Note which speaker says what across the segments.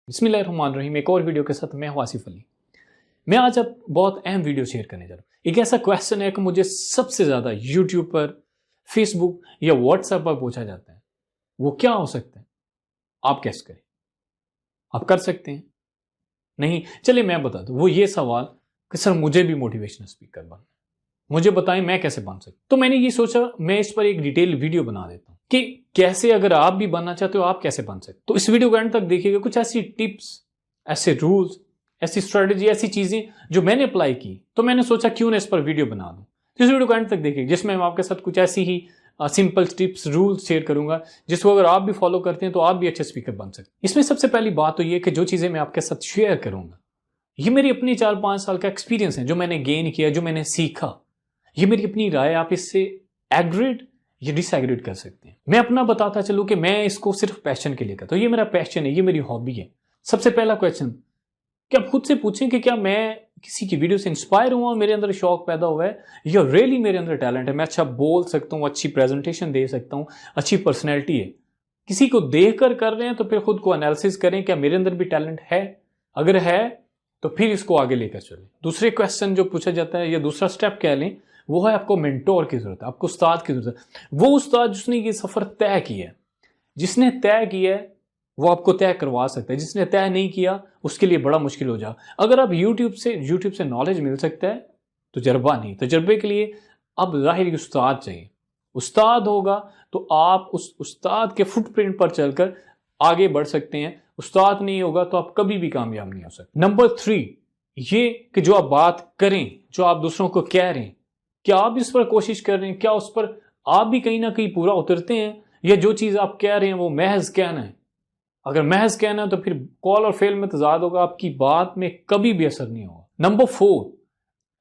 Speaker 1: बिस्मिल्लाहिर्रहमानिर्रहीम। एक और वीडियो के साथ मैं हूं आसिफ अली। मैं आज अब बहुत अहम वीडियो शेयर करने जा रहा हूं। एक ऐसा क्वेश्चन है कि मुझे सबसे ज़्यादा यूट्यूब पर, फेसबुक या व्हाट्सएप पर पूछा जाता है। वो क्या हो सकता है? आप कैसे करें? आप कर सकते हैं? नहीं? चलिए मैं बता दूं। वो ये सवाल कि सर मुझे भी मोटिवेशनल स्पीकर बनना है, मुझे बताएं मैं कैसे बन सकता। तो मैंने ये सोचा मैं इस पर एक डिटेल वीडियो बना देता हूं कि कैसे अगर आप भी बनना चाहते हो आप कैसे बन सकते। तो इस वीडियो को एंड तक देखिएगा। कुछ ऐसी टिप्स, ऐसे रूल्स, ऐसी स्ट्रेटेजी, ऐसी चीजें जो मैंने अप्लाई की, तो मैंने सोचा क्यों ना इस पर वीडियो बना दूं। तो इस वीडियो को एंड तक देखिए जिसमें मैं आपके साथ कुछ ऐसी ही सिंपल टिप्स, रूल्स शेयर करूंगा जिसको अगर आप भी फॉलो करते हैं तो आप भी अच्छे स्पीकर बन सकते हैं। इसमें सबसे पहली बात तो ये कि जो चीजें मैं आपके साथ शेयर करूंगा ये मेरी अपनी 4-5 साल का एक्सपीरियंस है, जो मैंने गेन किया, जो मैंने सीखा। ये मेरी अपनी राय, आप इससे एग्रीड या डिसएग्रीड कर सकते हैं। मैं अपना बताता चलूं कि मैं इसको सिर्फ पैशन के लिए करता हूं। ये मेरा पैशन है, ये मेरी हॉबी है। सबसे पहला क्वेश्चन कि आप खुद से पूछें कि क्या मैं किसी की वीडियो से इंस्पायर हुआ, मेरे अंदर शौक पैदा हुआ है, या रियली मेरे अंदर टैलेंट है, मैं अच्छा बोल सकता हूं, अच्छी प्रेजेंटेशन दे सकता हूं, अच्छी पर्सनैलिटी है। किसी को देख कर रहे हैं तो फिर खुद को एनालिसिस करें, क्या मेरे अंदर भी टैलेंट है? अगर है तो फिर इसको आगे लेकर चलें। दूसरे क्वेश्चन जो पूछा जाता है या दूसरा स्टेप कह लें, वो है आपको मेंटोर की जरूरत है, आपको उस्ताद की जरूरत है। वो उस्ताद जिसने ये सफर तय किया है, जिसने तय किया है वो आपको तय करवा सकता है। जिसने तय नहीं किया उसके लिए बड़ा मुश्किल हो जाए। अगर आप यूट्यूब से नॉलेज मिल सकता है, तजर्बा नहीं। तजर्बे के लिए अब जाहिर उस्ताद चाहिए। उस्ताद होगा तो आप उस उस्ताद के फुटप्रिंट पर चलकर आगे बढ़ सकते हैं। उस्ताद नहीं होगा तो आप कभी भी कामयाब नहीं हो सकते। नंबर 3 ये कि जो आप बात करें, जो आप दूसरों को कह रहे हैं, क्या आप इस पर कोशिश कर रहे हैं? क्या उस पर आप भी कहीं ना कहीं पूरा उतरते हैं, या जो चीज आप कह रहे हैं वो महज कहना है? अगर महज कहना है तो फिर कॉल और फेल में तजाद होगा, आपकी बात में कभी भी असर नहीं होगा। नंबर 4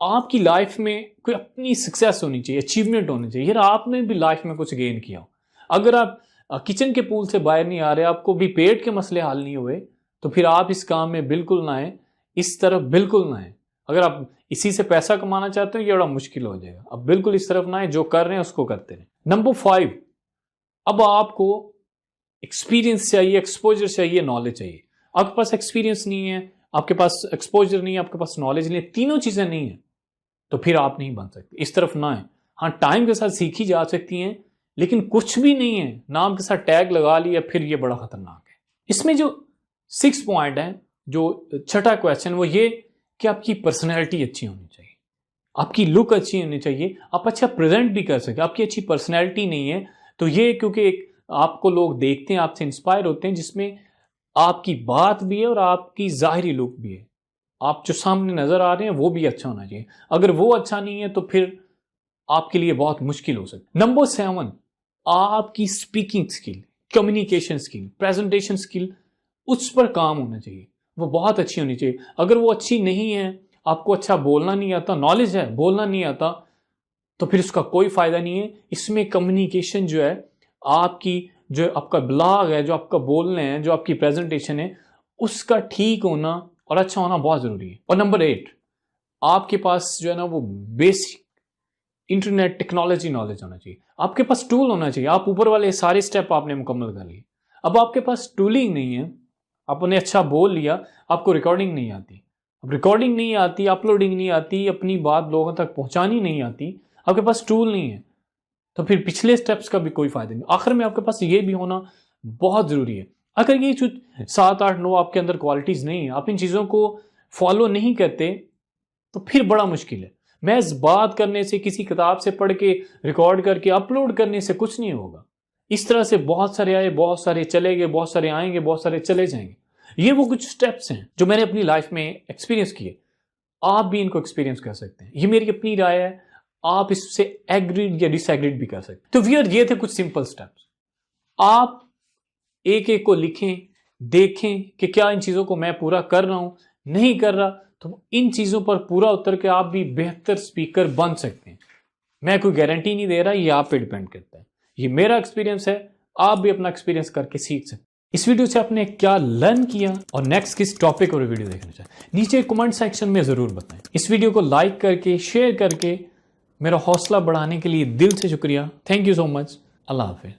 Speaker 1: आपकी लाइफ में कोई अपनी सक्सेस होनी चाहिए, अचीवमेंट होनी चाहिए। यार आपने भी लाइफ में कुछ गेन किया हो। अगर आप किचन के पूल से बाहर नहीं आ रहे, आपको भी पेट के मसले हल नहीं हुए, तो फिर आप इस काम में बिल्कुल ना आए, इस तरफ बिल्कुल ना आए। अगर आप इसी से पैसा कमाना चाहते हो ये बड़ा मुश्किल हो जाएगा। अब बिल्कुल इस तरफ ना आए, जो कर रहे हैं उसको करते रहें। नंबर 5 अब आपको एक्सपीरियंस चाहिए, एक्सपोजर चाहिए, नॉलेज चाहिए। आपके पास एक्सपीरियंस नहीं है, आपके पास एक्सपोजर नहीं है, आपके पास नॉलेज नहीं है, तीनों चीजें नहीं है, तो फिर आप नहीं बन सकते। इस तरफ ना है। हाँ, टाइम के साथ सीखी जा सकती हैं, लेकिन कुछ भी नहीं है, नाम के साथ टैग लगा लिया, फिर ये बड़ा खतरनाक है। इसमें जो 6 पॉइंट है, जो छठा क्वेश्चन, वो ये कि आपकी पर्सनैलिटी अच्छी होनी चाहिए, आपकी लुक अच्छी होनी चाहिए, आप अच्छा प्रेजेंट भी कर सके। आपकी अच्छी पर्सनैलिटी नहीं है तो ये, क्योंकि एक आपको लोग देखते हैं, आपसे इंस्पायर होते हैं, जिसमें आपकी बात भी है और आपकी जाहिरी लुक भी है। आप जो सामने नजर आ रहे हैं वो भी अच्छा होना चाहिए। अगर वो अच्छा नहीं है तो फिर आपके लिए बहुत मुश्किल हो सकता है। नंबर 7 आपकी speaking skill, communication skill, presentation skill, उस पर काम होना चाहिए। वो बहुत अच्छी होनी चाहिए। अगर वो अच्छी नहीं है, आपको अच्छा बोलना नहीं आता, नॉलेज है बोलना नहीं आता, तो फिर उसका कोई फायदा नहीं है। इसमें कम्युनिकेशन जो है, आपकी जो आपका ब्लॉग है, जो आपका बोलने हैं, जो आपकी प्रेजेंटेशन है, उसका ठीक होना और अच्छा होना बहुत जरूरी है। और नंबर 8 आपके पास जो है ना वो बेसिक इंटरनेट टेक्नोलॉजी नॉलेज होना चाहिए। आपके पास टूल होना चाहिए। आप ऊपर वाले सारे स्टेप आपने मुकम्मल कर लिए, अब आपके पास टूलिंग नहीं है, आपने अच्छा बोल लिया, आपको रिकॉर्डिंग नहीं आती। अब रिकॉर्डिंग नहीं आती, अपलोडिंग नहीं आती, अपनी बात लोगों तक पहुंचानी नहीं आती, आपके पास टूल नहीं है, तो फिर पिछले स्टेप्स का भी कोई फायदा नहीं। आखिर में आपके पास ये भी होना बहुत जरूरी है। अगर ये 7, 8, 9 आपके अंदर क्वालिटीज नहीं है, आप इन चीजों को फॉलो नहीं करते, तो फिर बड़ा मुश्किल है। मैं इस बात करने से, किसी किताब से पढ़ के, रिकॉर्ड करके अपलोड करने से कुछ नहीं होगा। इस तरह से बहुत सारे आए, बहुत सारे चले गए, बहुत सारे आएंगे, बहुत सारे चले जाएंगे। ये वो कुछ स्टेप्स हैं जो मैंने अपनी लाइफ में एक्सपीरियंस किए। आप भी इनको एक्सपीरियंस कर सकते हैं। ये मेरी अपनी राय है, आप इससे एग्रीड या डिसएग्रीड भी कर सकते हैं। तो व्यूअर ये थे कुछ सिंपल स्टेप्स। आप एक एक को लिखें, देखें कि क्या इन चीजों को मैं पूरा कर रहा हूं, नहीं कर रहा, तो इन चीजों पर पूरा उतर के आप भी बेहतर स्पीकर बन सकते हैं। मैं कोई गारंटी नहीं दे रहा, ये आप पे डिपेंड करता है। ये मेरा एक्सपीरियंस है, आप भी अपना एक्सपीरियंस करके सीख सकते हैं। इस वीडियो से आपने क्या लर्न किया और नेक्स्ट किस टॉपिक पर वीडियो देखना चाहें, नीचे कमेंट सेक्शन में जरूर बताएं। इस वीडियो को लाइक करके, शेयर करके मेरा हौसला बढ़ाने के लिए दिल से शुक्रिया। Thank you so much. Allah Hafiz.